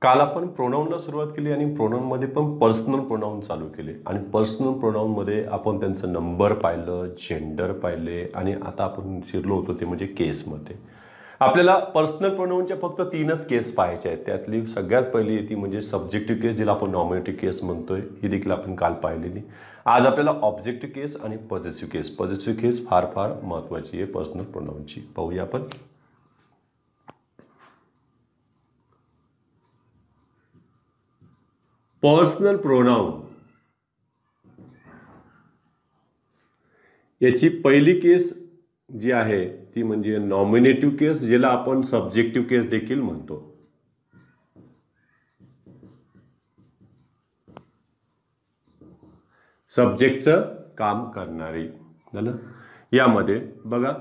काल आपण प्रोनाऊनला सुरुवात केली आणि प्रोनाऊनमध्ये पण पर्सनल प्रोनाऊन चालू केले आणि पर्सनल प्रोनाऊनमध्ये आपण त्यांचं नंबर पाहिलं, जेंडर पाहिले आणि आता आपण शिरलो होतो ते म्हणजे केसमध्ये. आपल्याला पर्सनल प्रोनाऊनच्या फक्त 3च केस पाहायचे आहेत. त्यातली सगळ्यात पहिली ती म्हणजे सब्जेक्टिव्ह केस, जिला आपण नॉमिनेटिव्ह केस म्हणतोय, ही देखील आपण काल पाहिलेली. आज आपल्याला ऑब्जेक्टिव्ह केस आणि पॉझिटिव्ह केस. पॉझिटिव्ह केस फार फार महत्त्वाची आहे पर्सनल प्रोनाऊनची. पाहूया आपण. पर्सनल प्रोनाऊन याची पहिली केस जी आहे ती म्हणजे नॉमिनेटिव्ह केस, ज्याला आपण सब्जेक्टिव्ह केस देखील म्हणतो. सब्जेक्टचं काम करणारी. झालं. यामध्ये बघा,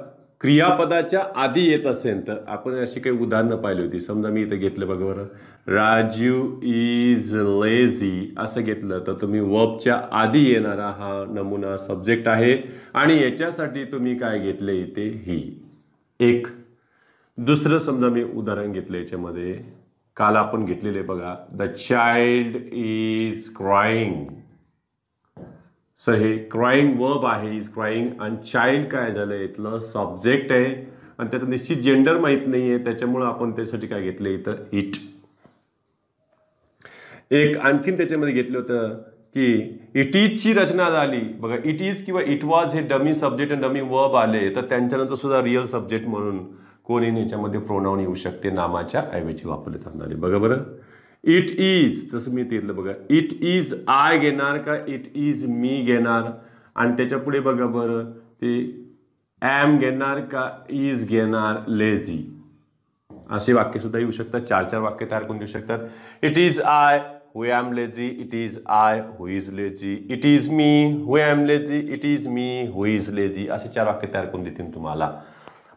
क्रियापदाच्या आधी येत असेल तर आपण अशी काही उदाहरणं पाहिली होती. समजा मी इथं घेतलं बघा बरं, राजू इज लेझी असं घेतलं तर तुम्ही वर्बच्या आधी येणारा हा नमुना सब्जेक्ट आहे आणि याच्यासाठी तुम्ही काय घेतले इथे ही. एक दुसरं समजा मी उदाहरण घेतलं याच्यामध्ये, काल आपण घेतलेले बघा, the child is crying. Sir हे क्राईंग वर्ब आहे, इज क्राईंग, आणि चाइल्ड काय झालं इथलं सब्जेक्ट आहे आणि त्याचं निश्चित जेंडर माहीत नाही आहे, त्याच्यामुळं आपण त्यासाठी काय घेतलं इथं इट. एक आणखीन त्याच्यामध्ये घेतलं होतं की इट इजची रचना झाली बघा. इट इज किंवा इट वॉज हे डमी सब्जेक्ट आणि डमी वर्ब आले तर त्यांच्यानंतर सुद्धा रिअल सब्जेक्ट म्हणून कोणी याच्यामध्ये प्रोनाऊन येऊ शकते, नामाच्या ऐवजी वापरले जाणारे. बघा बरं, इट इज, जसं मी तिथलं बघा, इट इज आय घेणार का इट इज मी घेणार, आणि त्याच्या पुढे बघा बरं ते ॲम घेणार का इज घेणार लेझी. असे वाक्य सुद्धा येऊ शकतात. 4-4 वाक्य तयार करून देऊ शकतात. It is I who am lazy, it is I who is lazy, it is me who am lazy, it is me who is lazy. असे 4 वाक्य तयार करून देतील तुम्हाला.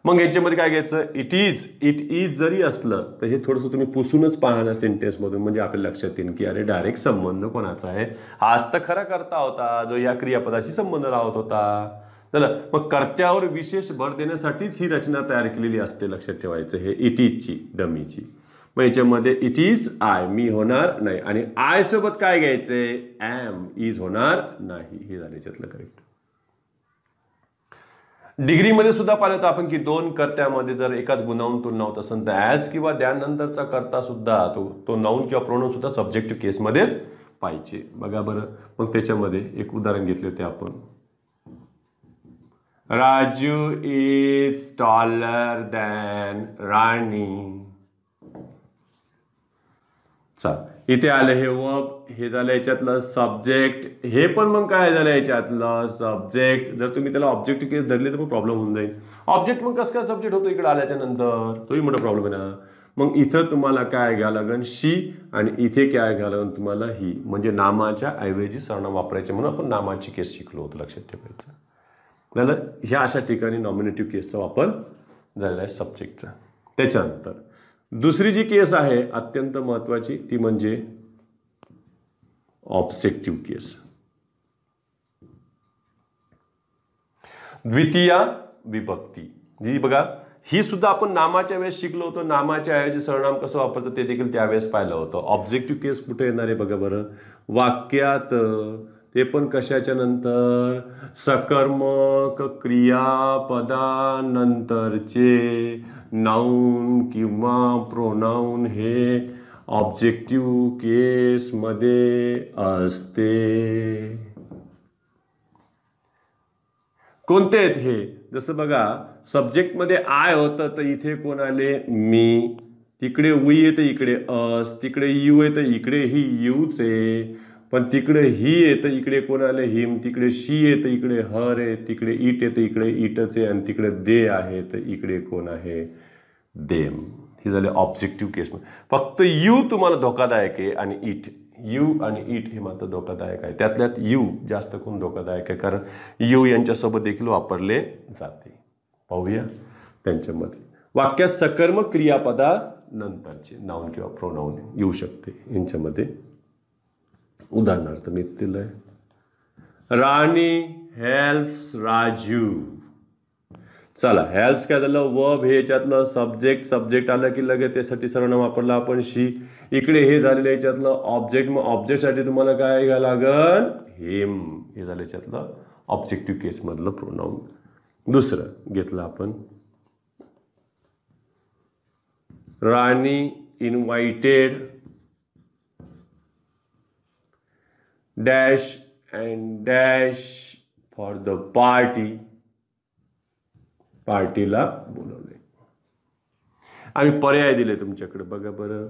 मग याच्यामध्ये काय घ्यायचं, इट इज जरी असलं तर हे थोडंसं तुम्ही पुसूनच पाहणार सेंटेन्समधून, म्हणजे आपल्या लक्षात येईल की अरे डायरेक्ट संबंध कोणाचा आहे, हाच तर खरा करता होता जो या क्रियापदाशी संबंध लावत होता. चला, मग कर्त्यावर विशेष भर देण्यासाठीच ही रचना तयार केलेली असते. लक्षात ठेवायचं हे इट इजची डमीची. मग याच्यामध्ये इट इज आय, मी होणार नाही, आणि आय सोबत काय घ्यायचंय, ॲम, इज होणार नाही. हे झालं याच्यातलं करेक्ट. डिग्रीमध्ये सुद्धा पाहिलं तर आपण की 2 कर्त्यामध्ये जर एकाच गुणाहून तुलना होत असेल तर ॲज किंवा त्यानंतरचा कर्ता सुद्धा तो नाऊन किंवा प्रोनाऊन सुद्धा सब्जेक्टिव्ह केसमध्येच पाहिजे. बघा बरं, मग त्याच्यामध्ये एक उदाहरण घेतले होते आपण, राजू इज टॉलर दॅन राणी. इथे आलं हे वर्ब, हे झालं याच्यातलं सब्जेक्ट, हे पण मग काय झालं याच्यातलं सब्जेक्ट. जर तुम्ही त्याला ऑब्जेक्टिव्ह केस धरले तर पण प्रॉब्लेम होऊन जाईल. ऑब्जेक्ट मग कसं काय सब्जेक्ट होतो इकडे आल्याच्या नंतर, तोही मोठा प्रॉब्लेम आहे ना. मग इथं तुम्हाला काय घ्यावं लागेल शी, आणि इथे काय घ्यावं लागेल तुम्हाला ही, म्हणजे नामाच्या ऐवजी सर्वनाम वापरायचे म्हणून आपण नामाची केस शिकलो होतो. लक्षात ठेवायचं झालं. ह्या अशा ठिकाणी नॉमिनेटिव्ह केसचा वापर झालेला आहे सब्जेक्टचा. त्याच्यानंतर दुसरी जी केस आहे अत्यंत महत्वाची ती म्हणजे ऑब्जेक्टिव्ह केस. द्वितीय विभक्ती जी बघा, ही सुद्धा आपण नामाच्या वेळेस शिकलो होतो. नामाच्या ऐवजी सर्वनाम कसं वापरायचं ते देखील त्यावेळेस पाहिलं होतं. ऑब्जेक्टिव्ह केस कुठे येणार आहे बघा बरं, वाक्यात, ते पण कशाच्या नंतर, सकर्मक क्रियापदानंतरचे नाऊन किंवा प्रोनाऊन हे ऑब्जेक्टिव्ह केसमध्ये असते. कोणते आहेत हे, जसं बघा सब्जेक्टमध्ये आय होतं तर इथे कोण आले, मी, तिकडे वी येतं इकडे अस, तिकडे यू येतं इकडे ही यूच आहे, पण तिकडे ही येतं इकडे कोण आले हिम, तिकडे शी येतं इकडे हर आहे, तिकडे इट येतं इकडे इटच आहे, आणि तिकडे दे आहे तर इकडे कोण आहे, देम. हे झाले ऑब्जेक्टिव्ह केस. फक्त यू तुम्हाला धोकादायक आहे आणि इट, यू आणि इट हे मात्र धोकादायक आहे. त्यातल्यात यू जास्त करून धोकादायक आहे, कारण यू यांच्यासोबत देखील वापरले जाते. पाहूया त्यांच्यामध्ये. वाक्यात सकर्मक क्रियापदा नंतरचे नाऊन किंवा प्रोनाऊन येऊ शकते. यांच्यामध्ये उदाहरणार्थ मी दिलंय, राणी हेल्प्स राजू. चला हेल्प्स काय झालं, वर्ब हे याच्यातलं सब्जेक्ट आलं की लगेच त्यासाठी सर्वनाम वापरला आपण शी. इकडे हे झालेलं याच्यातलं ऑब्जेक्ट, मग ऑब्जेक्टसाठी तुम्हाला काय घ्यावं लागल, हिम. हे झालं याच्यातलं ऑब्जेक्टिव्ह केस मधलं प्रोनाउन. दुसरं घेतलं आपण, Rani invited dash and dash for the party. पार्टीला बोलवले. आम्ही पर्याय दिले तुमच्याकडे बघा बरं,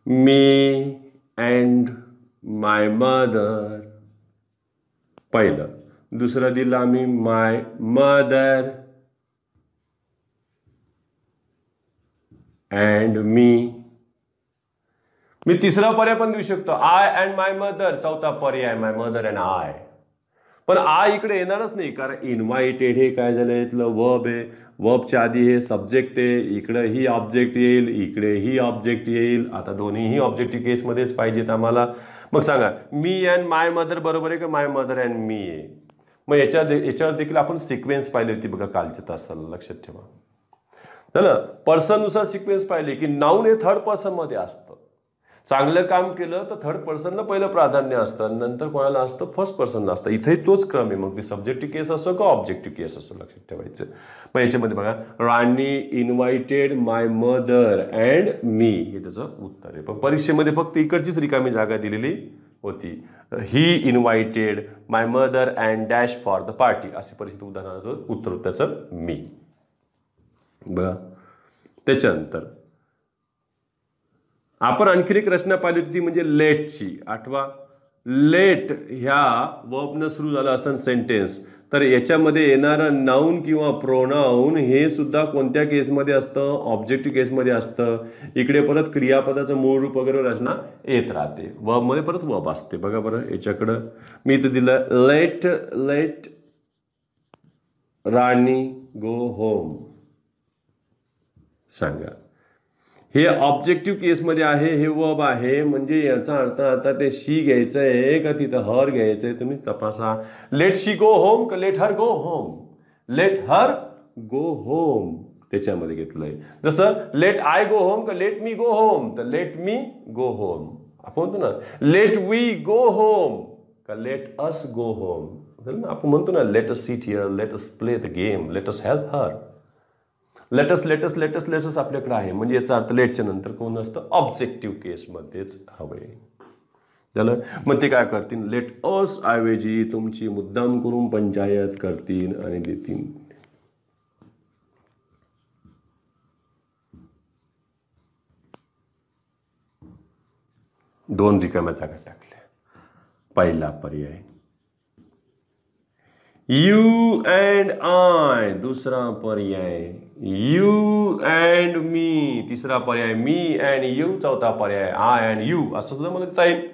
मी अँड माय मदर पहिलं. दुसरं दिलं आम्ही माय मदर अँड मी. मी तिसरा पर्याय पण देऊ शकतो, आय अँड माय मदर. चौथा पर्याय माय मदर अँड आय. पण आय इकडे येणारच नाही, कारण इन्व्हायटेड हे काय झालं, इथलं वर्ब आहे. वर्बच्या आधी हे सब्जेक्ट आहे, इकडे ही ऑब्जेक्ट येईल, इकडे ही ऑब्जेक्ट येईल. आता दोन्हीही ऑब्जेक्टिव्ह केसमध्येच पाहिजेत आम्हाला. मग सांगा, मी अँड माय मदर बरोबर आहे का माय मदर अँड मी आहे? मग याच्यावर देखील आपण सिक्वेन्स पाहिली होती बघा कालच्या तासाला, लक्षात ठेवा. झालं. पर्सननुसार सिक्वेन्स पाहिले की नाऊन हे थर्ड पर्सन मध्ये असतं. चांगलं काम केलं तर थर्ड पर्सनला पहिलं प्राधान्य असतं, नंतर कोणाला असतं, फर्स्ट पर्सनला असतं. इथेही तोच क्रम आहे. मग ती सब्जेक्टिव्ह केस असो का ऑब्जेक्टिव्ह केस असो, लक्षात ठेवायचं. मग याच्यामध्ये बघा, राणी इन्व्हाइटेड माय मदर अँड मी, हे त्याचं उत्तर आहे. पण परीक्षेमध्ये फक्त इकडचीच रिकामी जागा दिलेली होती. He invited my mother and dash for the party, अशी परिस्थिती उदाहरणार्थ उत्तर त्याचं मी. बघा त्याच्यानंतर आपण आणखी एक रचना पाहिली होती, ती म्हणजे लेटची. आठवा, लेट ह्या वर्बनं सुरू झालं असेल सेंटेन्स, तर याच्यामध्ये येणारं नाऊन किंवा प्रोनाऊन हे सुद्धा कोणत्या केसमध्ये असतं, ऑब्जेक्टिव्ह केसमध्ये असतं. इकडे परत क्रियापदाचं मूळ रूप वगैरे रचना येत राहते. वर्बमध्ये परत वर्ब असते. बघा बरं याच्याकडं मी इथं दिलं, लेट राणी गो होम. सांगा, हे ऑब्जेक्टिव्ह केसमध्ये आहे, हे वर्ब आहे, म्हणजे याचा अर्थ आता ते शी घ्यायचं आहे का तिथं हर घ्यायचं आहे, तुम्ही तपासा. लेट शी गो होम का let her go home? Let her go home त्याच्यामध्ये घेतलंय. जसं लेट आय गो होम का लेट मी गो होम, तर लेट मी गो होम. आपण म्हणतो ना लेट वी गो होम का लेट अस गो होम. आपण म्हणतो ना let us sit here, let us play the game, let us help her. Let's आपल्याकडे आहे, म्हणजे याचा अर्थ लेटच्या नंतर कोण असतं, ऑब्जेक्टिव्ह केसमध्येच हवंय. झालं. मग ते काय करतील, लेट अस ऐवजी तुमची मुद्दाम करून पंचायत करतील आणि देतील. दोन रिकाम्या जागा टाकल्या. पहिला पर्याय यू अँड आय, दुसरा पर्याय यू अँड मी, तिसरा पर्याय मी अँड यू, चौथा पर्याय आय अँड यू. असं सुद्धा मला देता येईल.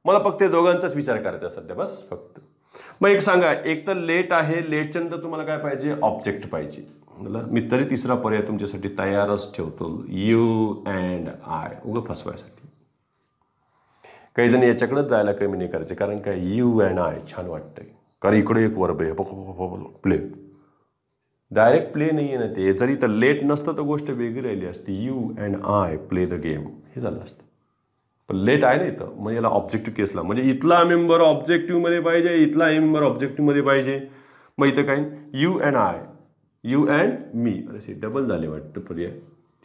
मला फक्त दोघांचाच विचार करायचा सध्या, बस फक्त. मग एक सांगा, एक तर लेट आहे, लेटच्या नंतर तुम्हाला काय पाहिजे, ऑब्जेक्ट पाहिजे. मी तरी तिसरा पर्याय तुमच्यासाठी तयारच ठेवतो, यू अँड आय, उगं फसवायसाठी. काही जण याच्याकडेच जायला कमी नाही करायचे, कारण काय यू अँड आय छान वाटतंय, कारण इकडे एक वर्ब आहे प्ले. डायरेक्ट प्ले नाही आहे ना ते, जरी तर लेट नसतं तर गोष्ट वेगळी राहिली असती. You and I play the game हे झालं असतं. पण लेट आहे ना इथं, मग याला ऑब्जेक्टिव्ह केसला, म्हणजे इथला मेंबर ऑब्जेक्टिव्ह मध्ये पाहिजे, इथला मेंबर ऑब्जेक्टिव्ह मध्ये पाहिजे. मग इथं काय you and I, you and me, असे डबल झाले वाटतं पर्याय.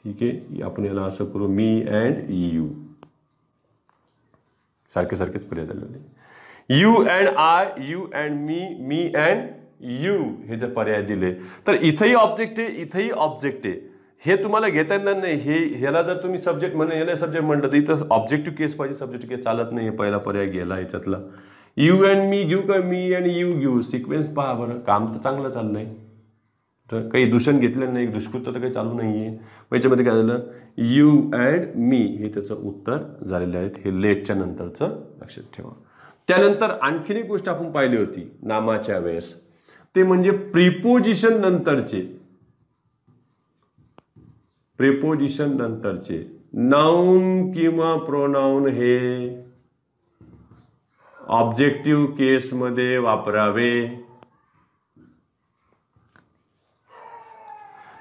ठीक आहे, आपण याला असं करू, मी अँड यू, सारखे सारखेच पर्याय झाले. You and I, you and me, me and you, हे जर पर्याय दिले तर इथंही ऑब्जेक्ट आहे, इथंही ऑब्जेक्ट आहे. हे तुम्हाला घेता येणार नाही. हे ह्याला जर तुम्ही सब्जेक्ट म्हणलं, याला सब्जेक्ट म्हटलं तर इथं ऑब्जेक्टिव्ह केस पाहिजे, सब्जेक्टिव्ह केस चालत नाही. पहिला पर्याय गेला याच्यातला. यू अँड मी घेऊ का मी अँड यू घेऊ? सिक्वेन्स पहा बरं, काम तर चांगलं चाललंय, तर काही दूषण घेतलेलं नाही, दुष्कृत्य तर काही चालू नाहीये. याच्यामध्ये काय झालं, यू अँड मी हे त्याचं उत्तर झालेलं आहे. हे लेटच्या नंतरचं लक्षात ठेवा. त्यानंतर आणखीन एक गोष्ट आपण पाहिली होती नामाच्या वेळेस, ते म्हणजे प्रिपोजिशन नंतरचे, प्रिपोजिशन नंतरचे नाउन किंवा प्रोनाउन हे ऑब्जेक्टिव्ह केसमध्ये वापरावे.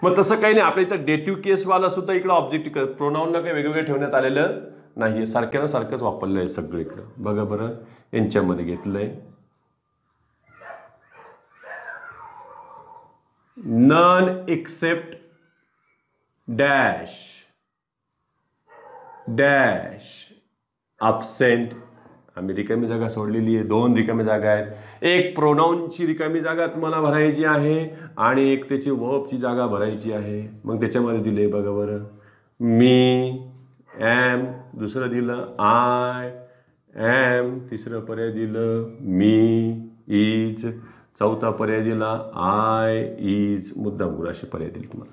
मग तसं काही नाही, आपल्या इथं डेटिव्ह केसवाला सुद्धा इकडं ऑब्जेक्टिव्ह प्रोनाऊनला काही वेगवेगळं ठेवण्यात आलेलं नाहीये, सारख्याला सारखंच वापरलं आहे सगळीकडं. बघा बरं, यांच्यामध्ये घेतलंय none except dash dash absent. आम्ही रिकामी जागा सोडलेली आहे, 2 रिकामी जागा आहेत. एक प्रोनाऊनची रिकामी जागा तुम्हाला भरायची आहे आणि एक त्याची वर्बची जागा भरायची आहे. मग त्याच्यामध्ये दिले बघा बरं, मी एम, दुसरं दिलं आय एम, तिसरं पर्याय दिलं मी इज, चौथा पर्याय दिला आय इज, मुद्दाम गुण असे पर्याय दिले तुम्हाला.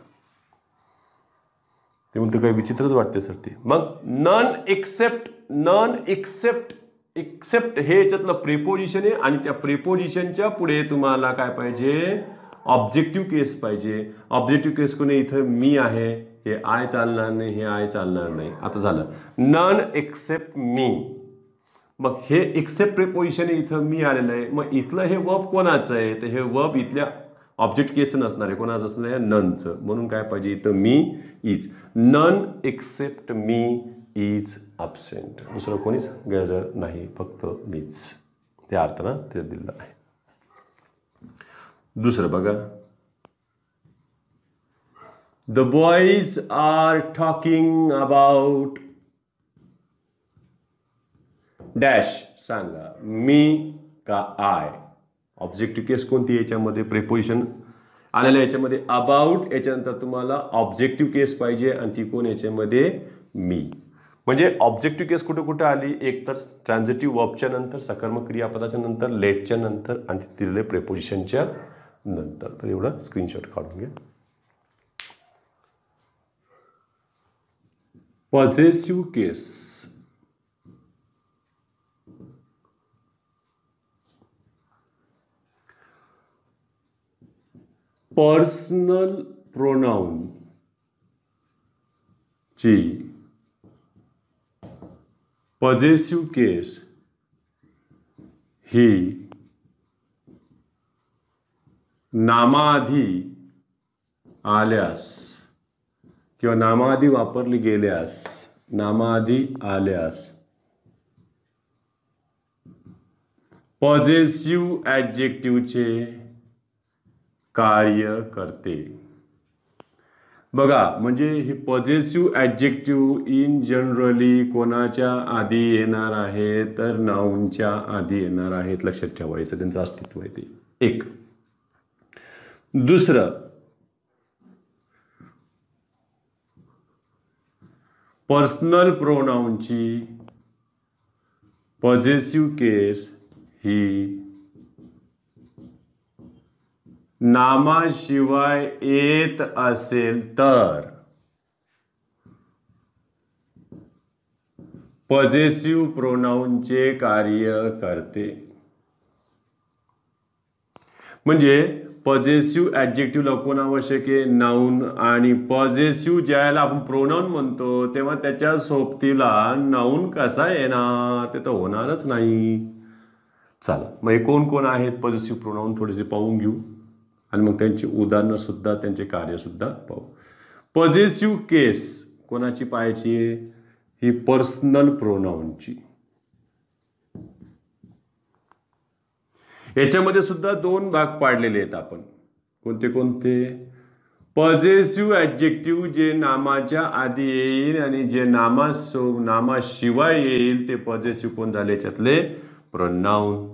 ते म्हणतो काही विचित्रच वाटते सर ते. मग नन एक्सेप्ट हे याच्यातलं प्रेपोजिशन आहे आणि त्या प्रेपोजिशनच्या पुढे तुम्हाला काय पाहिजे, ऑब्जेक्टिव्ह केस पाहिजे. ऑब्जेक्टिव्ह केस कोणी, इथं मी आहे, हे आय चालणार नाही, हे आय चालणार नाही. आता झालं नन एक्सेप्ट मी. मग हे एक्सेप्ट प्रेपोजिशन इथं मी आलेलं आहे. मग इथलं हे वर्ब कोणाचं आहे, तर हे वर्ब इथल्या ऑब्जेक्ट केसचं नसणार आहे, कोणाचं असणार आहे, ननचं. म्हणून काय पाहिजे इथं me is. None except me is absent. दुसरं कोणीच गैरहजर नाही, फक्त मीच. त्या अर्थानं ते दिलं आहे. दुसरं बघा, the boys are talking about dash. सांगा मी का आय. ऑब्जेक्टिव्ह केस कोणती याच्यामध्ये, प्रेपोजिशन आलेल्या याच्यामध्ये अबाउट, याच्यानंतर तुम्हाला ऑब्जेक्टिव्ह केस पाहिजे आणि ती कोण याच्यामध्ये, मी. म्हणजे ऑब्जेक्टिव्ह केस कुठे कुठे आली, एक तर ट्रान्झिटिव्ह वर्बच्या नंतर, सकर्मक क्रियापदाच्या नंतर, लेटच्या नंतर आणि दिलेले प्रेपोजिशनच्या नंतर. तर एवढं स्क्रीनशॉट काढून घ्या. पॉझेसिव्ह केस, पर्सनल प्रोनाउन ची पॉझेसिव्ह केस ही नामाआधी आल्यास किंवा नामाआधी वापरली गेल्यास, नामाआधी आल्यास पॉझेसिव्ह ॲडजेक्टिव्हचे कार्य करते. बघा, म्हणजे ही पॉझेसिव्ह ॲडजेक्टिव्ह इन जनरली कोणाच्या आधी येणार आहे, तर नाऊनच्या आधी येणार आहेत. लक्षात ठेवायचं, त्यांचं अस्तित्व आहे ते. एक. दुसरं, पर्सनल प्रोनाऊनची पॉझेसिव्ह केस ही नामाशिवाय येत असेल तर पॉझेसिव्ह प्रोनाऊनचे कार्य करते. म्हणजे पॉझेसिव्ह ॲडजेक्टिव्हला कोण आवश्यक आहे, नाऊन. आणि पॉझेसिव्ह ज्याला आपण प्रोनाऊन म्हणतो तेव्हा त्याच्या सोबतीला नाऊन कसा येणार, ते तर होणारच नाही. चला, मग हे कोण कोण आहेत पॉझेसिव्ह प्रोनाऊन थोडेसे पाहून घेऊ आणि मग त्यांची उदाहरणं सुद्धा, त्यांचे कार्य सुद्धा पाहू. पॉझेसिव्ह केस कोणाची पाहायची आहे, ही पर्सनल प्रोनाऊनची. याच्यामध्ये सुद्धा 2 भाग पाडलेले आहेत आपण. कोणते कोणते, पॉझेसिव्ह ॲडजेक्टिव्ह जे नामाच्या आधी येईल आणि जे नामाशिवाय येईल ते पॉझेसिव्ह कोण झाले याच्यातले, प्रोनाऊन.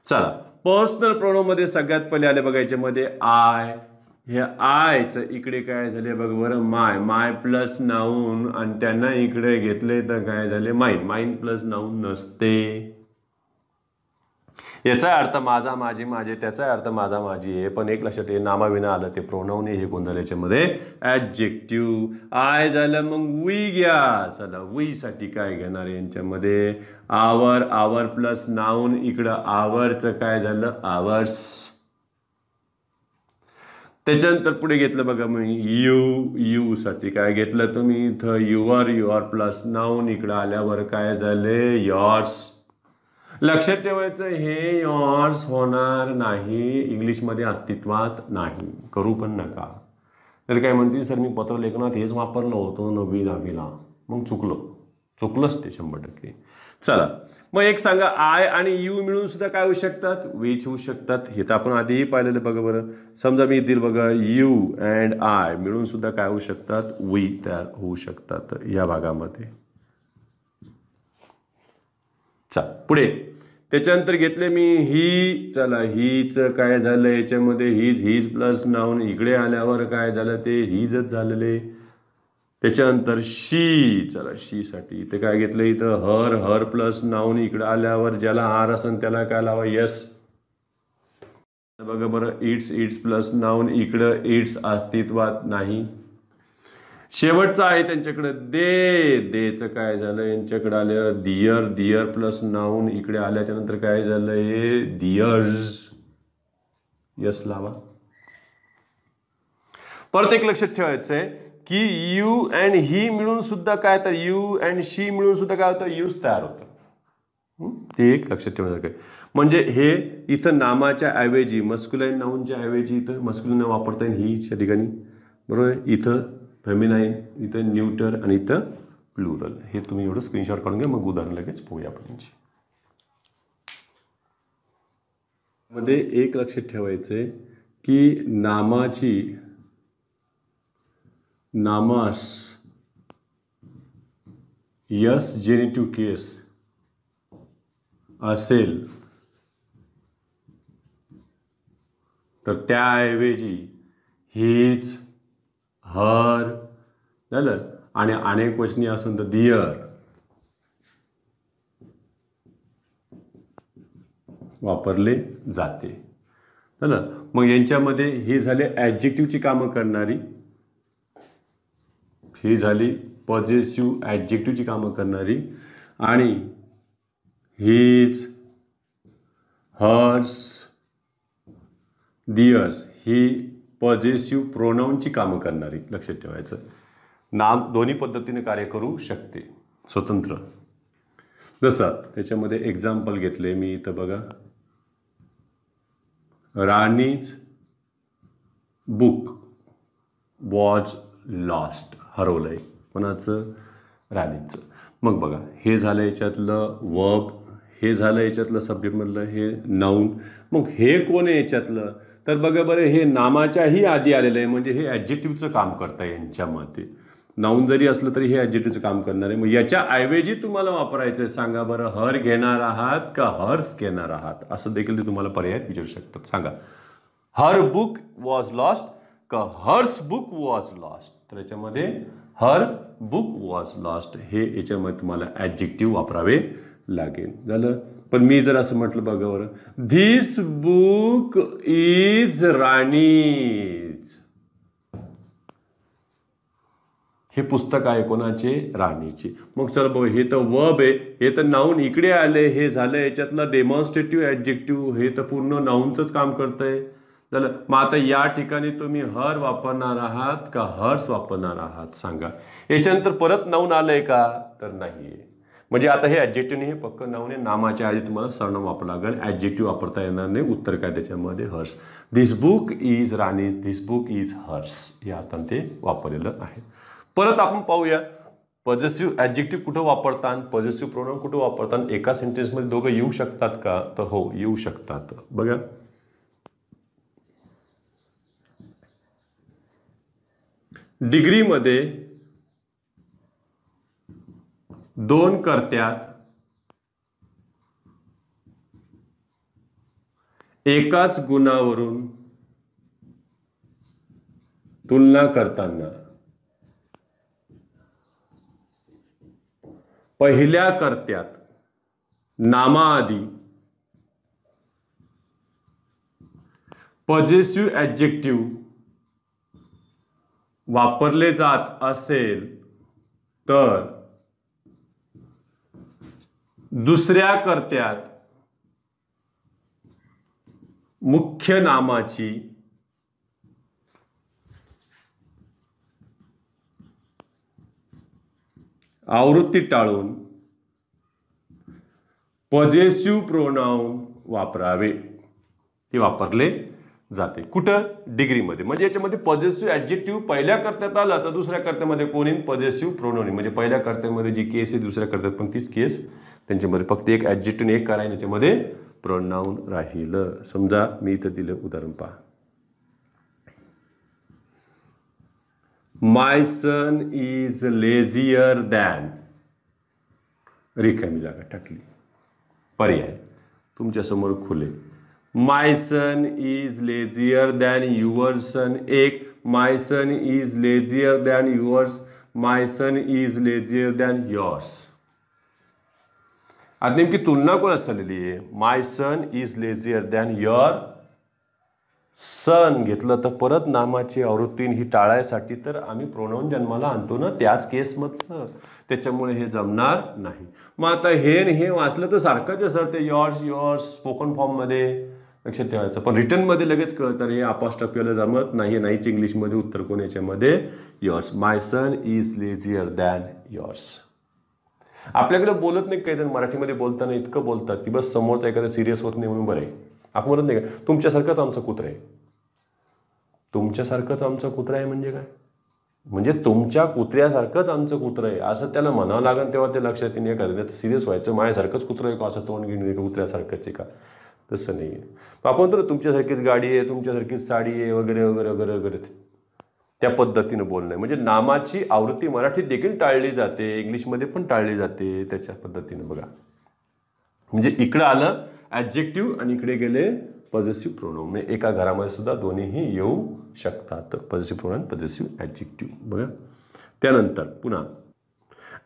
चला, पर्सनल प्रोनाऊनमध्ये सगळ्यात पहिले आले बघा याच्यामध्ये आय. हे आयचं इकडे काय झाले बघ बरं, माय प्लस नाऊन आणि त्यांना इकडे घेतले तर काय झाले, माईन प्लस नाऊन नसते. याचा अर्थ माझा माझी माझे, त्याचा अर्थ माझा माझी आहे. पण एक लक्षात ये, नामाविना आलं ते प्रोनाऊन हे कोण झालं याच्यामध्ये, ॲडजेक्टिव्ह. आय झालं, मग वी घ्या. चला, वी साठी काय घेणार आहे यांच्यामध्ये, आवर प्लस नाऊन, इकडं आवरचं काय झालं, आवर्स. त्याच्यानंतर पुढे घेतलं बघा मग यू साठी काय घेतलं तुम्ही, इथं युअर प्लस नाऊन, इकडं आल्यावर काय झाले, यॉर्स. लक्षात ठेवायचं, हे यॉर्स होणार नाही, इंग्लिशमध्ये अस्तित्वात नाही, करू पण नका. तर काय म्हणते सर मी पत्रलेखनात हेच वापरलं होतं 9वी 10वीला, मग चुकलंच ते 100%. चला मग एक सांगा, आय आणि यू मिळून सुद्धा काय होऊ शकतात, विच होऊ शकतात. हे तर आपण आधीही पाहिलेलं. बघा बरं, समजा मी येतील बघा यू अँड आय मिळून सुद्धा काय होऊ शकतात, वी तयार होऊ शकतात या भागामध्ये. चल पुढे त्याच्यानंतर घेतले मी ही. चला हीच काय झालं याच्यामध्ये, हीज प्लस नाऊन इकडे आल्यावर काय झालं ते हीजच झालेले. त्याच्यानंतर शी. चला शी साठी इथे काय घेतलं, इथं हर प्लस नाऊन इकडे आल्यावर ज्याला आर असेल त्याला काय लावा, यस. बघा बरं, इट्स प्लस नाऊन इकडं इट्स अस्तित्वात नाही. शेवटचं आहे त्यांच्याकडे देचं काय झालं यांच्याकडे आलं दियर प्लस नाऊन इकडे आल्याच्या नंतर काय झालं हे दियर्स, यस लावा. परत एक लक्षात ठेवायचं आहे की यू अँड ही मिळून सुद्धा काय, तर यू अँड शी मिळून सुद्धा काय होतं, यूज तयार होतं. ते एक लक्षात ठेवण्यासारखं आहे. म्हणजे हे इथं नामाच्या ऐवजी मस्क्युलाईन नाऊनच्या ऐवजी इथं मस्क्युलाईन नाव वापरता येईल हीच्या ठिकाणी, बरोबर आहे. इथं फेमिनाईन, इथं न्यूटर आणि इथं प्लुरल. हे तुम्ही एवढं स्क्रीनशॉट काढून घ्या, मग उदाहरण लगेच पोहूया आपण यांची. मध्ये एक लक्षात ठेवायचंय की नामास यस जेनिटिव्ह केस असेल तर त्याऐवजी हीच, हर झालं आणि अनेक वचनी असून तर दियर वापरले जाते. झालं. मग यांच्यामध्ये हे झाले ॲडजेक्टिव्हची कामं करणारी, ही झाली पॉझेसिव्ह ॲडजेक्टिव्हची कामं करणारी, आणि हीज, हर्स, दियर्स ही पॉझेसिव्ह प्रोनाऊनची कामं करणारी. लक्षात ठेवायचं, नाम दोन्ही पद्धतीने कार्य करू शकते स्वतंत्र. जसं त्याच्यामध्ये एक्झाम्पल घेतले मी इथं बघा, राणीज बुक वॉज लॉस्ट, हरवलंय. कोणाचं, राणीचं. मग बघा हे झालं याच्यातलं वर्ब, हे झालं याच्यातलं सब्जेक्टमधलं हे नाऊन. मग हे कोण आहे याच्यातलं, तर बघा बरं हे नामाच्याही आधी आलेलं आहे, म्हणजे हे ॲडजेक्टिव्हचं काम करतं यांच्यामध्ये. नाऊन जरी असलं तरी हे ॲडजेक्टिव्हचं काम करणार आहे. मग याच्या ऐवजी तुम्हाला वापरायचं आहे, सांगा बरं, हर घेणार आहात का हर्स घेणार आहात, असं देखील ते तुम्हाला पर्याय विचारू शकतात. सांगा, हर बुक वॉज लॉस्ट का हर्स बुक वॉज लॉस्ट. तर याच्यामध्ये हर बुक वॉज लॉस्ट हे याच्यामध्ये तुम्हाला ॲडजेक्टिव्ह वापरावे लागेल. झालं. पण मी जर असं म्हटलं बघा बरं, धिस बुक इज राणीज, हे पुस्तक आहे कोणाचे, राणीचे. मग चल बघ, हे तर वर्ब आहे, हे तर नाऊन इकडे आले, हे झालं याच्यातलं डेमॉन्स्ट्रेटिव्ह ॲडजेक्टिव्ह, हे तर पूर्ण नाऊनचंच काम करतंय. झालं. मग आता या ठिकाणी तुम्ही हर वापरणार आहात का हर्स वापरणार आहात, सांगा. याच्यानंतर परत नाऊन आलंय का, तर नाहीये. म्हणजे आता हे ॲडजेक्टिव्ह नाही, हे पक्क नाऊन आहे. नामाच्या आधी तुम्हाला सर्वनाम वापरावं लागेल, ॲडजेक्टिव्ह वापरता येणार नाही. उत्तर काय त्याच्यामध्ये, hers. This book is Rani's, this book is hers, हे आता ते वापरलेलं आहे. परत आपण पाहूया पॉझेसिव्ह ॲडजेक्टिव्ह कुठं वापरतात, पॉझेसिव्ह प्रोनाउन कुठं वापरतात. एका सेंटेन्समध्ये दोघं येऊ शकतात का, तर हो येऊ शकतात. बघा, डिग्रीमध्ये दोन कर्त्यात एकाच गुणावरून तुलना करताना पहिल्या कर्त्यात नामाआधी पॉझेसिव्ह ॲडजेक्टिव्ह वापरले जात असेल तर दुसऱ्या कर्त्यात मुख्य नामाची आवृत्ती टाळून पॉझेसिव्ह प्रोनाउन वापरावे. ते वापरले जाते. कुठं? डिग्रीमध्ये. म्हणजे याच्यामध्ये पॉझिटिव्ह ॲडजेक्टिव्ह पहिल्या कर्त्यात आला तर दुसऱ्या कर्त्यामध्ये कोण येईल? Positive pronoun. म्हणजे पहिल्या कर्त्यामध्ये जी केस आहे दुसऱ्या कर्त्यात पण तीच केस, त्यांच्यामध्ये फक्त एक ॲडजेक्टिव्ह एक करायला याच्यामध्ये प्रोनाउन राहिलं. समजा मी इथं दिलं उदाहरण पहा. My son is lazier than. रिकामी जागा टाकली. पर्याय तुमच्यासमोर खुले. My son is lazier than your son. एक, my son is lazier than yours. My son is lazier than yours. आता नेमकी तुलना कोणाच चाललेली आहे? My son is lazier than your son घेतलं तर परत नामाची आवृत्ती ही टाळायसाठी तर आम्ही प्रोनाउन जन्माला आणतो ना, त्याच केसमधलं, त्याच्यामुळे हे जमणार नाही. मग आता हे वाचलं तर सारखंच आहे सर, ते युअर्स युअर्स स्पोकन फॉर्ममध्ये लक्षात ठेवायचं, पण रिटर्नमध्ये लगेच कळतं हे अपोस्ट्रोफीला जमत नाही. नाहीच इंग्लिशमध्ये उत्तर कोण याच्यामध्ये? Yours. My son is lazier than yours. आपल्याकडे बोलत नाही, काही जण मराठीमध्ये बोलताना इतकं बोलतात की बस समोरचा एखादा सिरियस होत नाही म्हणून बरं आहे. आपण म्हणत नाही का तुमच्यासारखंच आमचं कुत्र आहे. तुमच्यासारखंच आमचं कुत्र आहे म्हणजे काय? म्हणजे तुमच्या कुत्र्यासारखंच आमचं कुत्र आहे असं त्याला म्हणावं लागेल तेव्हा ते लक्षात येईल. एखाद्या सिरियस व्हायचं, माझ्यासारखंच कुत्र आहे का असं तोंड घेऊन कुत्र्यासारखंच आहे का? तसं नाही आहे. आपण तर तुमच्यासारखीच गाडी आहे, तुमच्यासारखीच साडी आहे वगैरे वगैरे वगैरे वगैरे त्या पद्धतीनं बोलणं आहे. म्हणजे नामाची आवृत्ती मराठीत देखील टाळली जाते, इंग्लिशमध्ये पण टाळली जाते त्याच्या पद्धतीनं बघा. म्हणजे इकडं आलं ॲडजेक्टिव्ह आणि इकडे गेले पॉझिटिव्ह प्रोनाउन. म्हणजे एका घरामध्ये सुद्धा दोन्हीही येऊ शकतात, पॉझिटिव्ह प्रोनाउन पॉझिटिव्ह ॲडजेक्टिव्ह. बघा त्यानंतर पुन्हा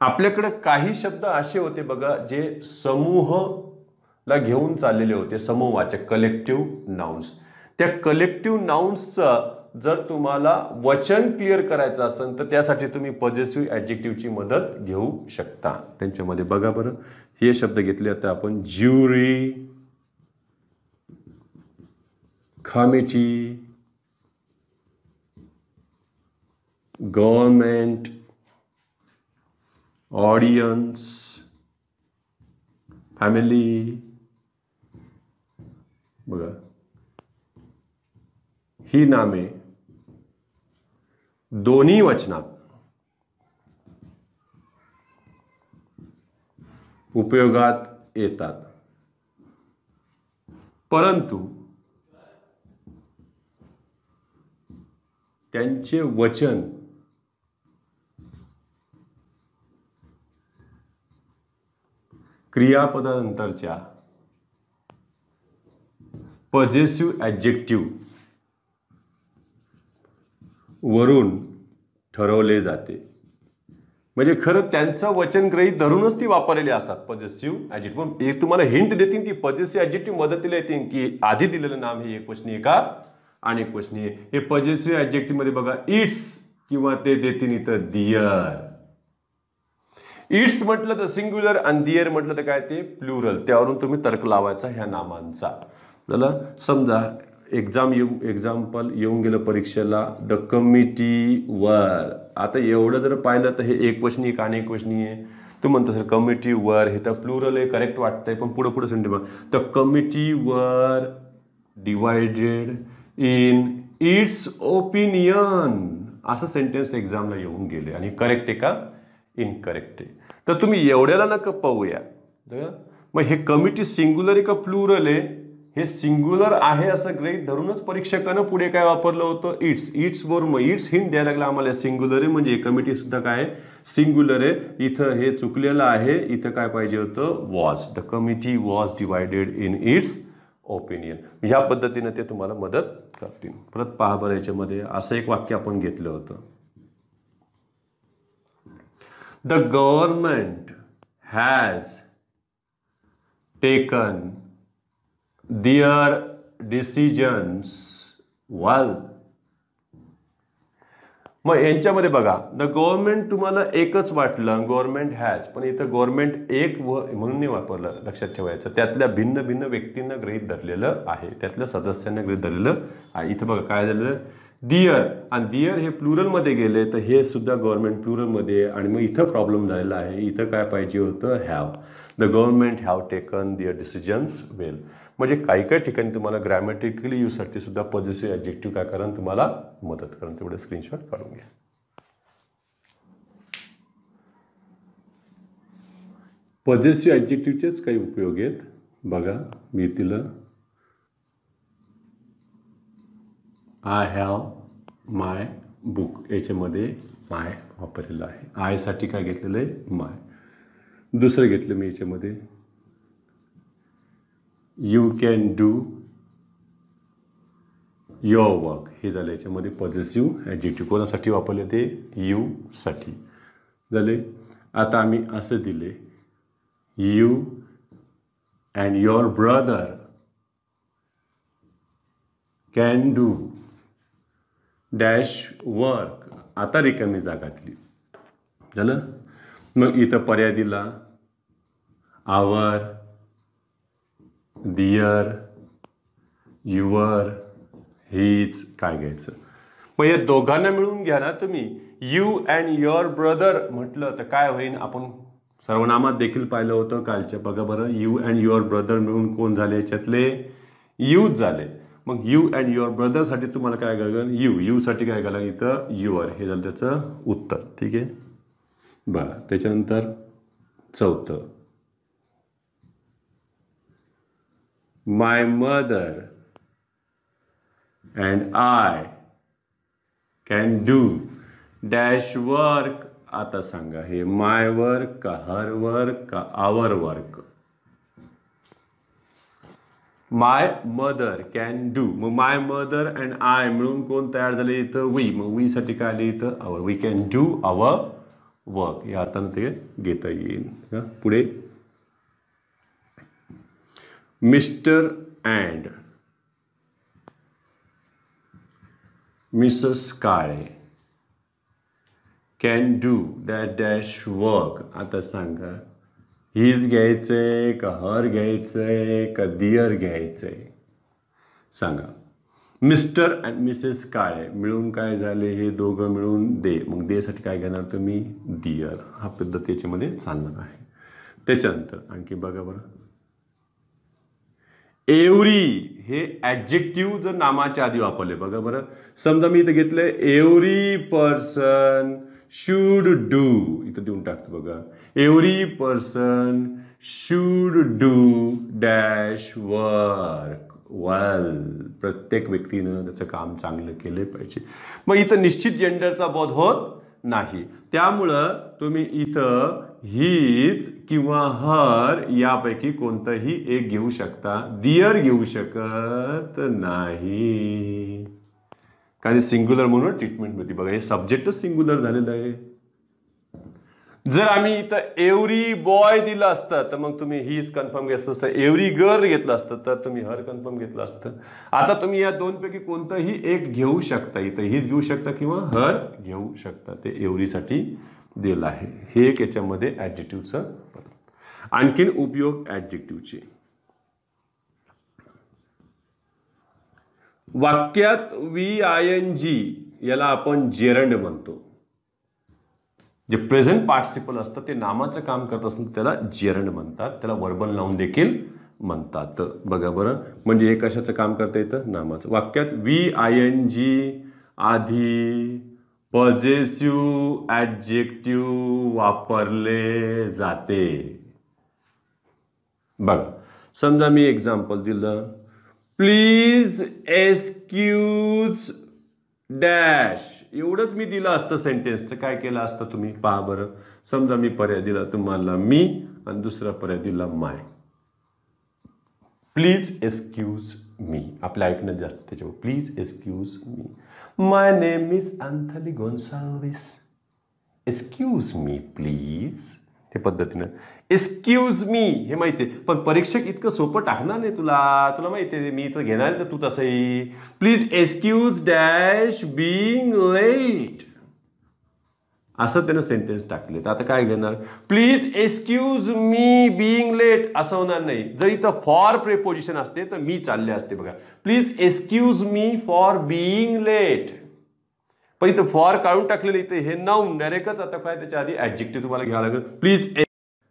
आपल्याकडे काही शब्द असे होते बघा जे समूहला घेऊन चाललेले होते, समूहवाचक कलेक्टिव्ह नाउन्स. त्या कलेक्टिव्ह नाउन्सचं जर तुम्हाला वचन क्लिअर करायचं असेल तर त्यासाठी तुम्ही पॉझिटिव्ह ॲडजेक्टिव्हची मदत घेऊ शकता. त्यांच्यामध्ये बघा बरं, हे शब्द घेतले आता आपण. Jury, committee, government, audience, family. बघा ही नामे दोन्ही वचनात उपयोगात येतात, परंतु त्यांचे वचन क्रियापदानंतरच्या पॉझिटिव्ह ॲडजेक्टिव्ह वरून ठरवले जाते. म्हणजे खरं त्यांचं वचन ग्रहित धरूनच ती वापरलेली असतात पॉझिटिव्ह ॲडजेक्टिव्ह. पण एक तुम्हाला हिंट देतील ती पॉझिटिव्ह ॲडजेक्टिव्ह मदतीला येतील की आधी दिलेलं नाम हे एकवचनी आहे का अनेक वचनी आहे. हे पॉझिटिव्ह ॲडजेक्टिव्ह मध्ये बघा इट्स किंवा ते देतील इथं दियर. इट्स म्हटलं तर सिंग्युलर आणि दियर म्हटलं तर काय ते प्लुरल. त्यावरून तुम्ही तर्क लावायचा ह्या नामांचा. झालं. समजा एक्झाम्पल येऊन गेलं परीक्षेला, द कमिटी वर. आता एवढं जर पाहिलं तर हे एकवचनी का अनेक वचनी आहे? तू म्हणतो सर कमिटी वर हे तर प्लुरल आहे, करेक्ट वाटतंय, पण पुढे सेंटेन्स द कमिटी वर डिवायडेड इन इट्स ओपिनियन असं सेंटेन्स एक्झामला येऊन गेले आणि करेक्ट आहे का इनकरेक्ट आहे? तर तुम्ही एवढ्याला नका पाहूया. मग हे कमिटी सिंग्युलर आहे का प्लुरल आहे? हे सिंग्युलर आहे असं गृहीत धरूनच परीक्षकानं पुढे काय वापरलं होतं? इट्स. इट्स वर मग इट्स हिंट द्यायला लागला आम्हाला सिंग्युलर आहे म्हणजे कमिटी सुद्धा काय सिंग्युलर आहे. इथं हे चुकलेलं आहे, इथं काय पाहिजे होतं was. The committee was divided in its opinion. ह्या पद्धतीने ते तुम्हाला मदत करतील. परत पहा बरं याच्यामध्ये असं एक वाक्य आपण घेतलं होतं. The government has taken their decisions well. मग यांच्यामध्ये बघा द गव्हर्नमेंट तुम्हाला एकच वाटलं गव्हर्नमेंट हॅज, पण इथं गव्हर्नमेंट एक म्हणून नाही वापरलं, लक्षात ठेवायचं. त्यातल्या भिन्न भिन्न व्यक्तींना गृहीत धरलेलं आहे, त्यातल्या सदस्यांना गृहीत धरलेलं आहे. इथं बघा काय झालं दियर, आणि दियर हे प्लुरलमध्ये गेले तर हे सुद्धा गव्हर्नमेंट प्लुरलमध्ये. आणि मग इथं प्रॉब्लेम झालेला आहे, इथं काय पाहिजे होतं have. The government have taken their decisions well. म्हणजे काही काही ठिकाणी तुम्हाला ग्रॅमॅटिकली यूजसाठी सुद्धा पॉझिटिव्ह ॲडजेक्टिव्ह काय करा तुम्हाला मदत करा. तेवढे स्क्रीनशॉट काढून घ्या. पॉझिटिव्ह ॲडजेक्टिव्हचेच काही उपयोग आहेत बघा. मी तिला आय हॅव माय बुक याच्यामध्ये माय वापरलेलं आहे. आयसाठी काय घेतलेलं आहे माय. दुसरं घेतलं मी याच्यामध्ये you can do your work. हे झालं याच्यामध्ये पॉझिटिव्ह ॲडजेक्टिव्ह. कोणासाठी वापरले ते यू साठी झाले. आता आम्ही असं दिले you and your brother can do dash work. आता रिकामी जागातली झालं. मग इथं पर्याय दिला आवर, दियर, युअर, हीच. काय घ्यायचं मग या दोघांना मिळून घ्या ना तुम्ही. यू अँड युअर ब्रदर म्हटलं तर काय होईल. आपण सर्वनामात देखील पाहिलं होतं कालच्या. बघा बरं यू अँड युअर ब्रदर मिळून कोण झाले याच्यातले यूज झाले. मग यू अँड युअर ब्रदरसाठी तुम्हाला काय घालाल यू साठी काय घाला इथं युअर. हे झालं त्याचं उत्तर. ठीक आहे बरं. त्याच्यानंतर चौथं my mother and I can do dash work. आता सांगा हे माय वर्क का हर वर्क का our work. My mother can do. मग माय मदर अँड आय मिळून कोण तयार झाले इथं वी. मग वी साठी काय आले इथं our. We can do our work. या अर्थानं ते घेता येईल. पुढे Mr and Mrs Kale can do that dash work. आता सांगा हीच घ्यायचंय का हर घ्यायचंय का दियर घ्यायचंय सांगा. मिस्टर अँड मिसेस काळे मिळून काय झाले हे दोघं मिळून दे. मग दे साठी काय घेणार तुम्ही दियर. हा पद्धत याच्यामध्ये चालणार आहे. त्याच्यानंतर आणखी बघा बरं एव्हरी हे ॲडजेक्टिव्ह जर नामाच्या आधी वापरले. बघा बरं समजा मी इथं घेतलंय एव्हरी पर्सन शुड डू. इथं देऊन टाकतो बघा every person should do dash work well. प्रत्येक व्यक्तीनं त्याचं काम चांगलं केलं पाहिजे. मग इथं निश्चित जेंडरचा बोध होत नाही. त्यामुळं तुम्ही इथं हीच किंवा हर यापैकी कोणतंही एक घेऊ शकता. दियर घेऊ शकत नाही कारण सिंग्युलर म्हणून ट्रीटमेंट मिळते. बघा हे सब्जेक्टच सिंग्युलर झालेलं आहे. जर आम्ही इथं एव्हरी बॉय दिलं असतं तर मग तुम्ही हीच कन्फर्म घेतलं असतं. एव्हरी गर्ल घेतलं असतं तर तुम्ही हर कन्फर्म घेतलं असतं. आता तुम्ही या दोनपैकी कोणतंही एक घेऊ शकता. इथं हीच घेऊ शकता किंवा हर घेऊ शकता. ते एव्हरीसाठी दिलं आहे. हे एक याच्यामध्ये ॲडजेक्टिव्हचं. आणखीन उपयोग ॲडजेक्टिव्हचे वाक्यात VING याला आपण जेरंड म्हणतो. जे प्रेझेंट पार्टिसिपल असतं ते नामाचं काम करत असतं त्याला जेरंड म्हणतात. त्याला वर्बल नाउन देखील म्हणतात. बघा बरं म्हणजे हे कशाचं काम करता येतं नामाचं. वाक्यात VING आधी पॉझिटिव्ह ॲडजेक्टिव्ह वापरले जाते. बघा समजा मी एक्झाम्पल दिलं प्लीज एक्सक्यूज डॅश. एवढंच मी दिलं असतं सेंटेन्सचं. काय केलं असतं तुम्ही पहा बरं. समजा मी पर्याय दिला तुम्हाला मी आणि दुसरा पर्याय दिला माय. प्लीज एक्सक्यूज मी. आपल्या ऐकण्यात जास्त त्याच्यावर please excuse me. My name is Anthony Gonsalves. Excuse me please. ते पद्धतीनं एक्सक्यूज मी हे माहिती आहे. पण परीक्षक इतकं सोपं टाकणार नाही तुला. तुला माहिती आहे मी इथं घेणार तर तू तसंही please excuse dash being late असं त्यानं सेंटेन्स टाकले. तर आता काय घेणार please excuse me being late असं होणार नाही. जर इथं फॉर प्रेपोजिशन असते तर मी चालले असते. बघा please excuse me for being late. पण इथं फॉर काढून टाकलेलं इथं हे नाऊन डायरेक्टच. आता काय त्याच्या आधी ॲडजेक्टिव्ह तुम्हाला घ्यावं लागेल. प्लीज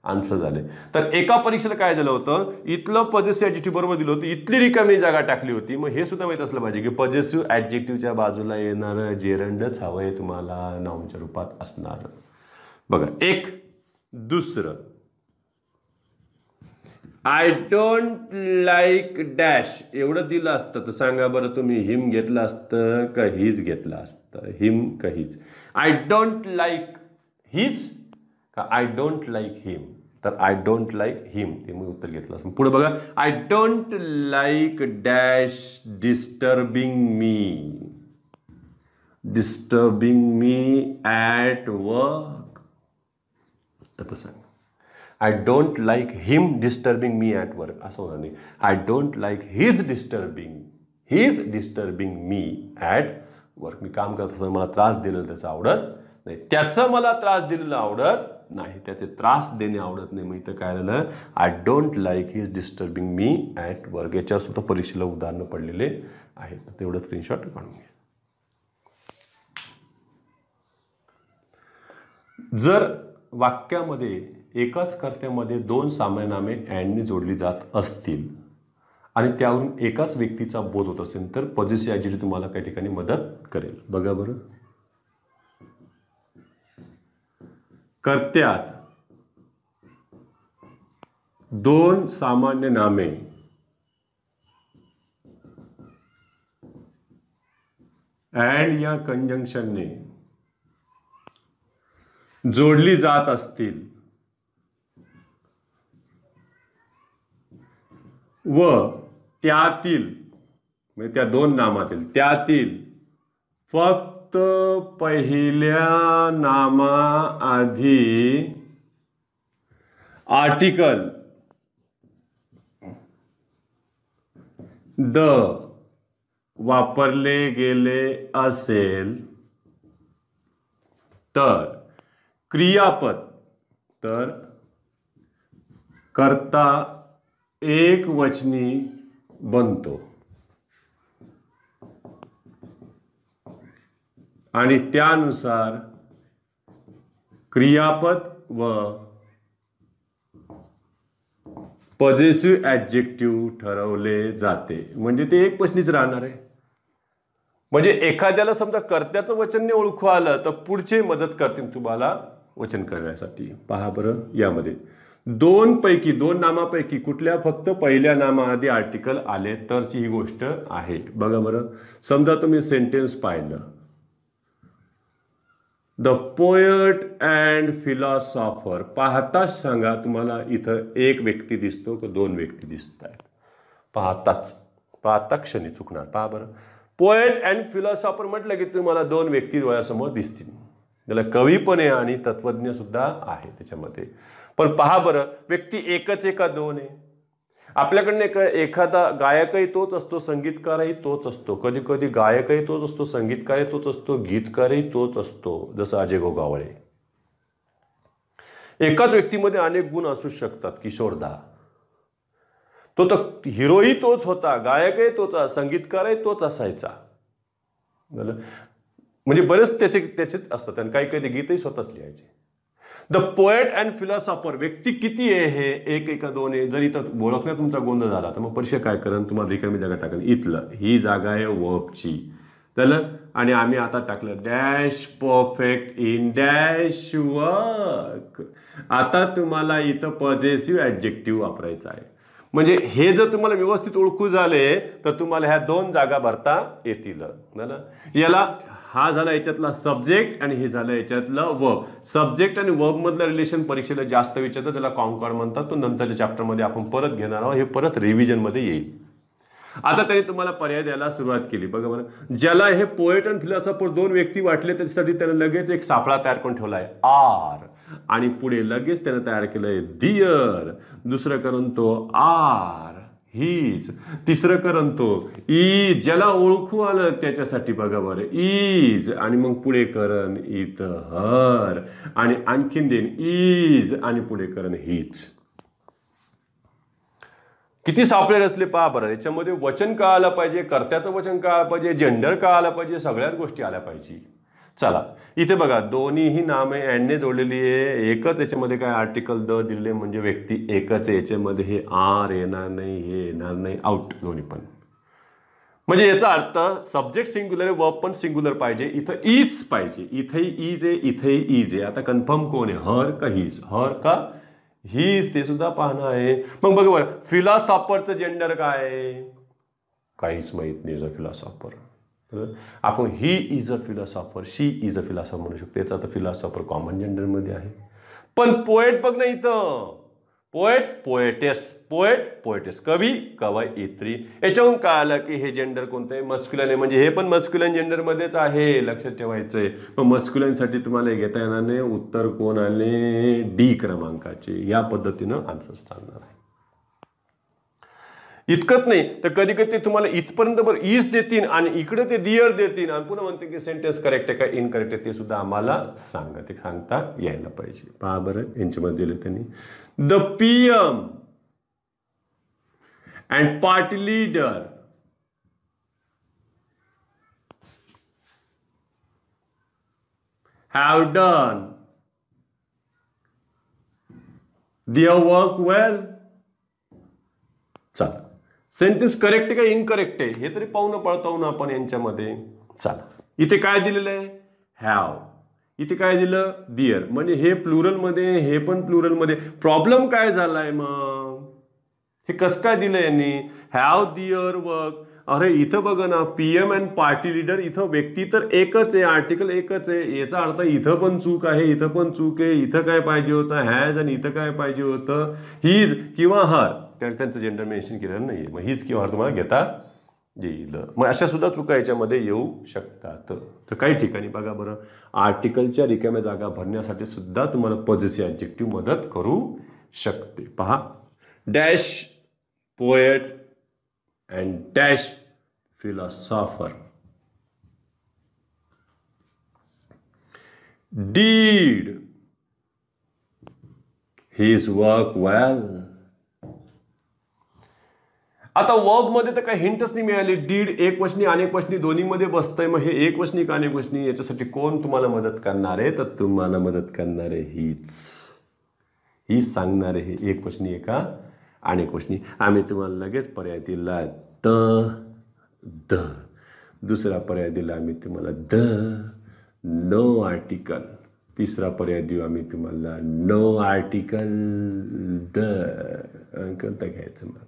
आन्सर झाले. तर एका परीक्षेला काय झालं होतं, इथलं पॉझिटिव्ह ऍडजेक्टिव्ह बरोबर दिलं होतं, इथली रिकामी जागा टाकली होती. मग हे सुद्धा माहित असलं पाहिजे की पॉझिटिव्ह ऍडजेक्टिव्हच्या बाजूला येणारं जेरंडच हवंय तुम्हाला नाऊनच्या रूपात असणार. बघा एक दुसरं, आय डोंट लाईक डॅश एवढं दिलं असतं तर सांगा बरं तुम्ही हिम घेतलं असतं का हीच घेतलं असतं, हिम का हीच. आय डोंट लाईक हीच का आय डोंट लाईक हिम, तर आय डोंट लाईक हिम ते मग उत्तर घेतलं असतं. पुढे बघा, I don't like dash disturbing me at work. आता सांग, I don't like him disturbing me at work असं होणार नाही. I don't like his disturbing me at work. मी काम करत असताना मला त्रास दिलेला त्याचं आवडत नाही, त्याचं मला त्रास दिलेलं आवडत नाही, त्याचे त्रास देणे आवडत नाही. मग इथं काय झालं, I don't like his disturbing me at work. याच्यावर सुद्धा परीक्षेला उदाहरणं पडलेले आहेत. तेवढं स्क्रीनशॉट काढून घ्या. जर वाक्यामध्ये एकाच कर्त्यामध्ये दोन सामान्य नामे अँडने जोडली जात असतील आणि त्यावरून एकाच व्यक्तीचा बोध होत असेल तर पॉझिटिव्ह ऍडजेक्टिव्ह तुम्हाला काही ठिकाणी मदत करेल. बघा बरं, कर्त्यात दोन सामान्य नामे अँड या कंजंक्शनने जोडली जात असतील व त्यातील म्हणजे त्या दोन नामातील त्यातील फक्त पहिल्या नामाआधी आर्टिकल द वापरले गेले असेल तर क्रियापद तर कर्ता एक वचनी बनतो आणि त्यानुसार क्रियापद व पॉझिटिव्ह ऍडजेक्टिव्ह ठरवले जाते. म्हणजे ते एक वचनीच राहणार आहे. म्हणजे एखाद्याला समजा कर्त्याचं वचन ओळखू आलं तर पुढचे मदत करतील तुम्हाला वचन करण्यासाठी. पहा बरं, यामध्ये दोन नामापैकी कुठल्या फक्त पहिल्या नामाआधी आर्टिकल आले तरची ही गोष्ट आहे. बघा बरं, समजा तुम्ही सेंटेन्स पाहिलं, द पोएट अँड फिलॉसॉफर. पाहताच सांगा तुम्हाला इथं एक व्यक्ती दिसतो का दोन व्यक्ती दिसत आहेत. पाहता क्षणी चुकणार. पहा बरं, पोएट अँड फिलॉसॉफर म्हटलं की तुम्हाला दोन व्यक्ती डोळ्यासमोर दिसतील. त्याला कवी पण आहे आणि तत्वज्ञ सुद्धा आहे त्याच्यामध्ये. पण पहा बरं, व्यक्ती एकच आहे का दोन आहे. आपल्याकडनं एखादा गायकही तोच असतो, संगीतकारही तोच असतो, कधी कधी गायकही तोच असतो, संगीतकारही तोच असतो, गीतकारही तोच असतो, जसं अजय गोगावळे. एकाच व्यक्तीमध्ये अनेक गुण असू शकतात. किशोरदा तो तर हिरोही तोच होता, गायकही तोच, संगीतकारही तोच असायचा. म्हणजे बरेच त्याचेच असतात आणि काही काही गीतही स्वतःच लिहायचे. द पोएट अँड फिलॉसॉफर, व्यक्ती किती आहे हे, एक का दोन आहे. जर इथं ओळखण्यात तुमचा गोंधळ झाला तर मग परीक्षा काय करेन, तुम्हाला रिकामी जागा टाकेल. इथलं ही जागा आहे वर्बची, त्याला आणि आम्ही आता टाकलं dash perfect in dash work. आता तुम्हाला इथं पॉझिटिव्ह ऍडजेक्टिव्ह वापरायचा आहे. म्हणजे हे जर तुम्हाला व्यवस्थित ओळखू झाले तर तुम्हाला ह्या दोन जागा भरता येतील. याला हा झाला याच्यातला सब्जेक्ट आणि हे झालं याच्यातलं वर्ब. सब्जेक्ट आणि वर्ब मधलं रिलेशन परीक्षेला जास्त विचारतात, त्याला कॉन्कॉर्ड म्हणतात. तो नंतरच्या चॅप्टरमध्ये आपण परत घेणार आहोत, हे परत रिव्हिजन मध्ये येईल. आता त्यांनी तुम्हाला पर्याय द्यायला सुरुवात केली. बघा बरं, ज्याला हे पोएट आणि फिलॉसॉफर दोन व्यक्ती वाटले त्याच्यासाठी त्याने लगेच एक सापळा तयार करून ठेवलाय आर, आणि पुढे लगेच त्याने तयार केलंय दियर. दुसरं करून तो आर हीच. तिसरं करून तो इज, ज्याला ओळखू आलं त्याच्यासाठी. बघा बरं, इज आणि मग पुढे करण इथ हर, आणि आणखीन देईन इज आणि पुढे करण हीच. किती सापळे रचले पहा बरं. याच्यामध्ये वचन का आलं पाहिजे, कर्त्याचं वचन का आलं पाहिजे, जेंडर का आलं पाहिजे, सगळ्याच गोष्टी आल्या पाहिजे. चला इथे बघा दोन्हीही नामे अँडने जोडलेली आहे. एकच याच्यामध्ये काय आर्टिकल द दिलेले म्हणजे व्यक्ती एकच आहे. याच्यामध्ये हे आर येणार नाही, हे येणार नाही, आउट दोन्ही पण. म्हणजे याचा अर्थ सब्जेक्ट सिंग्युलर आहे, वर्ब पण सिंग्युलर पाहिजे. इथं इज पाहिजे. इथेही इज आहे, इथेही इज आहे. आता कन्फर्म कोण आहे, हर का हीज? हर का हीज ते सुद्धा पाहणं आहे. मग बघा बरं फिलॉसॉफरचं जेंडर काय आहे? काहीच माहित नाही. फिलॉसॉफर आपण he is a philosopher, she is a philosopher म्हणू शकतो. याचा तर फिलॉसॉफर कॉमन जेंडरमध्ये आहे. पण पोएट बघ ना इथं, पोएट पोएटेस, पोएट पोएटेस, कवी कवयित्री. याच्याहून काय आलं की हे जेंडर कोणतं आहे? मस्क्युलाइन आहे. म्हणजे हे पण मस्क्युलाइन जेंडरमध्येच आहे, लक्षात ठेवायचंय. मग मस्क्युलाइनसाठी तुम्हाला घेता येणार नाही. उत्तर कोण आले? डी क्रमांकाचे. या पद्धतीनं आन्सर सांगणार आहे. इतकंच नाही तर कधी कधी ते तुम्हाला इथपर्यंत बरं इज देतील आणि इकडे ते दियर देतील आणि पुन्हा म्हणते की सेंटेन्स करेक्ट आहे का इनकरेक्ट आहे ते सुद्धा आम्हाला सांगा. ते सांगता यायला पाहिजे. पहा बरं यांच्यामध्ये दिलं त्यांनी, the PM and party leader have done their work well. चला सेंटेन्स करेक्ट का इनकरेक्ट आहे हे तरी पाहून पळतावून आपण यांच्यामध्ये. चला इथे काय दिलेलं आहे? हॅव. इथे काय दिलं? दियर. म्हणजे हे प्लुरल मध्ये, हे पण प्लुरल मध्ये. प्रॉब्लेम काय झालाय मग? हे कसं काय दिलं यांनी? Have their work. अरे इथं बघा ना, PM अँड पार्टी लीडर, इथं व्यक्ती तर एकच आहे, आर्टिकल एकच आहे. याचा अर्थ इथं पण चूक आहे, इथं पण चूक आहे. इथं काय पाहिजे होतं? हॅज. आणि इथं काय पाहिजे होतं? हीज किंवा हर. त्यांचं जेंडर मेन्शन केलेलं नाहीये. मग हीज किंवा हर तुम्हाला घेता येईल. मग अशा सुद्धा चुका याच्यामध्ये येऊ शकतात. तर काही ठिकाणी बघा बरं, आर्टिकलच्या रिकाम्या जागा भरण्यासाठी सुद्धा तुम्हाला पॉझिटिव्ह ऍडजेक्टिव्ह मदत करू शकते. पहा, dash poet and dash philosopher. did his work well. आता वर्ब मध्ये तर काही हिंटच नाही मिळाली. डीड एक वचनी अनेक वचनी दोन्ही मध्ये बसतंय. मग हे एक वचनी का अनेक वचनी? याच्यासाठी कोण तुम्हाला मदत करणार आहे? तर तुम्हाला मदत करणार आहे हीच सांगणार आहे हे एक वचनी आहे का अनेक वचनी. आम्ही तुम्हाला लगेच पर्याय दिला द. दुसरा पर्याय दिला आम्ही तुम्हाला नो आर्टिकल. तिसरा पर्याय देऊ आम्ही तुम्हाला नो आर्टिकल द. कोणतं घ्यायचं मग?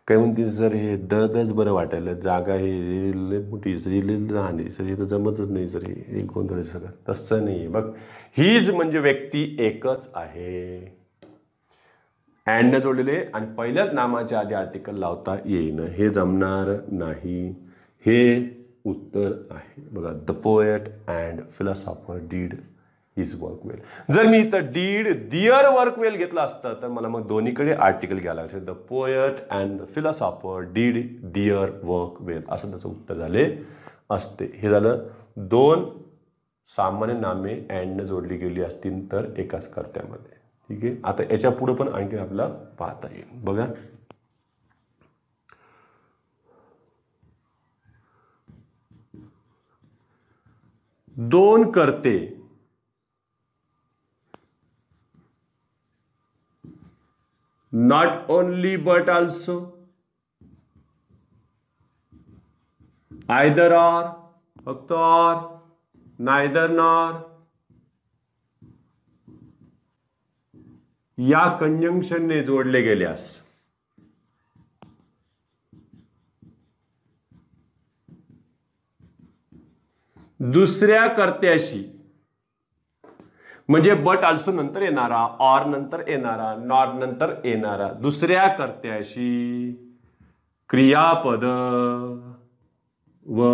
काय म्हणते सर, हे दच बरं वाटायला, जागा हे मोठी लहान आहे सर, हे तर जमतच नाही सर, हे एक गोंधळ सगळं. तसं नाही बघ, हीच म्हणजे व्यक्ती एकच आहे, अँड जोडलेले आणि पहिल्याच नामाच्या आधी आर्टिकल लावता येईन. हे जमणार नाही. हे उत्तर आहे बघा, the poet and philosopher did his work well. जर मी इथं डीड दियर वर्क वेल घेतलं असतं तर मला मग दोन्हीकडे आर्टिकल घ्यायला लागतं. The poet and the philosopher did their work well असं त्याचं उत्तर झाले असते. हे झालं दोन सामान्य नामे अँडने जोडली गेली असतील तर एकाच कर्त्यामध्ये. ठीक आहे, आता याच्या पुढे पण आणखी आपल्याला पाहता येईल बघा. दोन कर्ते not only but also, either or, फक्त or, neither nor या कंजंक्शनने जोडले गेल्यास दुसऱ्या कर्त्याशी, म्हणजे बट आल्सो नंतर येणारा, ऑर नंतर येणारा, नॉर नंतर येणारा दुसऱ्या कर्त्याशी क्रियापद व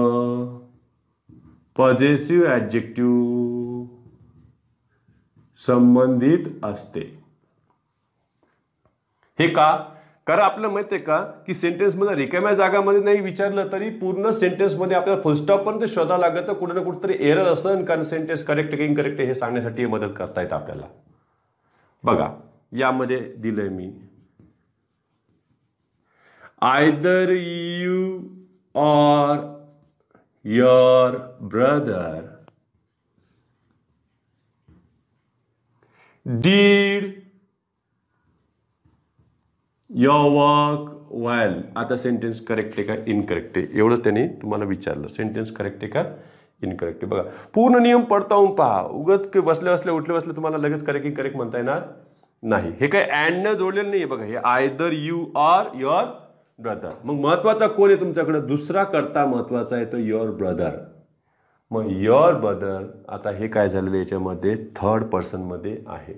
पॉझेसिव्ह ऍडजेक्टिव्ह संबंधित असते. हे का? कारण आपल्याला माहिती आहे का की सेंटेन्समध्ये रिकाम्या जागामध्ये नाही विचारलं तरी पूर्ण सेंटेन्समध्ये आपल्याला फुलस्टॉप पर्यंत शोधावं लागतं. कुठे ना कुठेतरी एरर असेल, कारण सेंटेन्स करेक्ट की इनकरेक्ट हे सांगण्यासाठी मदत करता येतं आपल्याला. बघा यामध्ये दिलंय मी, either you or your brother did your work well. आता सेंटेन्स करेक्ट आहे का इनकरेक्ट आहे एवढं त्याने तुम्हाला विचारलं. सेंटेन्स करेक्ट आहे का इनकरेक्ट आहे. बघा पूर्ण नियम पडताळून पहा. उगाच बसल्या बसल्या उठल्या बसल्या तुम्हाला लगेच करेक्ट इनकरेक्ट म्हणता येणार नाही. हे काय अँड न जोडलेलं नाही बघा. हे either you or your brother. मग महत्वाचा कोण आहे तुमच्याकडे दुसरा करता महत्वाचा आहे तो युअर ब्रदर. मग युअर ब्रदर आता हे काय झालेलं याच्यामध्ये थर्ड पर्सनमध्ये आहे.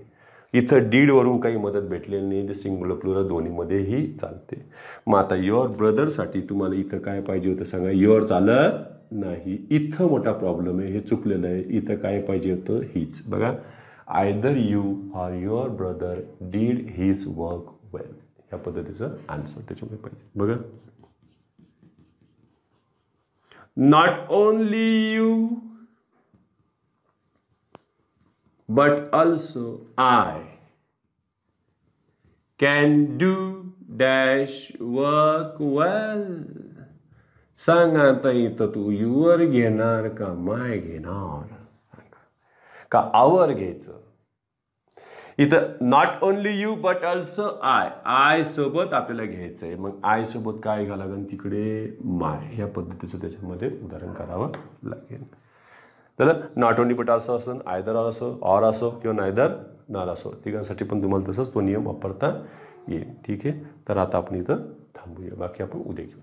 इथं डीड वरून काही मदत भेटलेली नाही. ते सिंग्युलर प्लुरल दोन्हीमध्येही चालते. मग आता युअर ब्रदरसाठी तुम्हाला इथं काय पाहिजे होतं सांगा. युअर चालत नाही. इथं मोठा प्रॉब्लेम आहे. हे चुकलेलं आहे. इथं काय पाहिजे होतं हीच. बघा either you or your brother did his work well. ह्या पद्धतीचं आन्सर त्याच्यामध्ये पाहिजे. बघा not only you but also I can do dash work well. सांग आता इथं तू युअर घेणार का माय घेणार का आवर घ्यायचं. इथं not only you but also I सोबत आपल्याला घ्यायचं आहे. मग आय सोबत काय घ्यावं लागेल तिकडे माय. या पद्धतीचं त्याच्यामध्ये उदाहरण करावं लागेल. तर नॉट ओनली बट असं असं आयदर असो ऑर असो किंवा नायदर नॉर असो तिघांसाठी पण तुम्हाला तसंच तो नियम वापरता येईल. ठीक आहे. तर आता आपण इथं थांबूया. बाकी आपण उद्या घेऊ.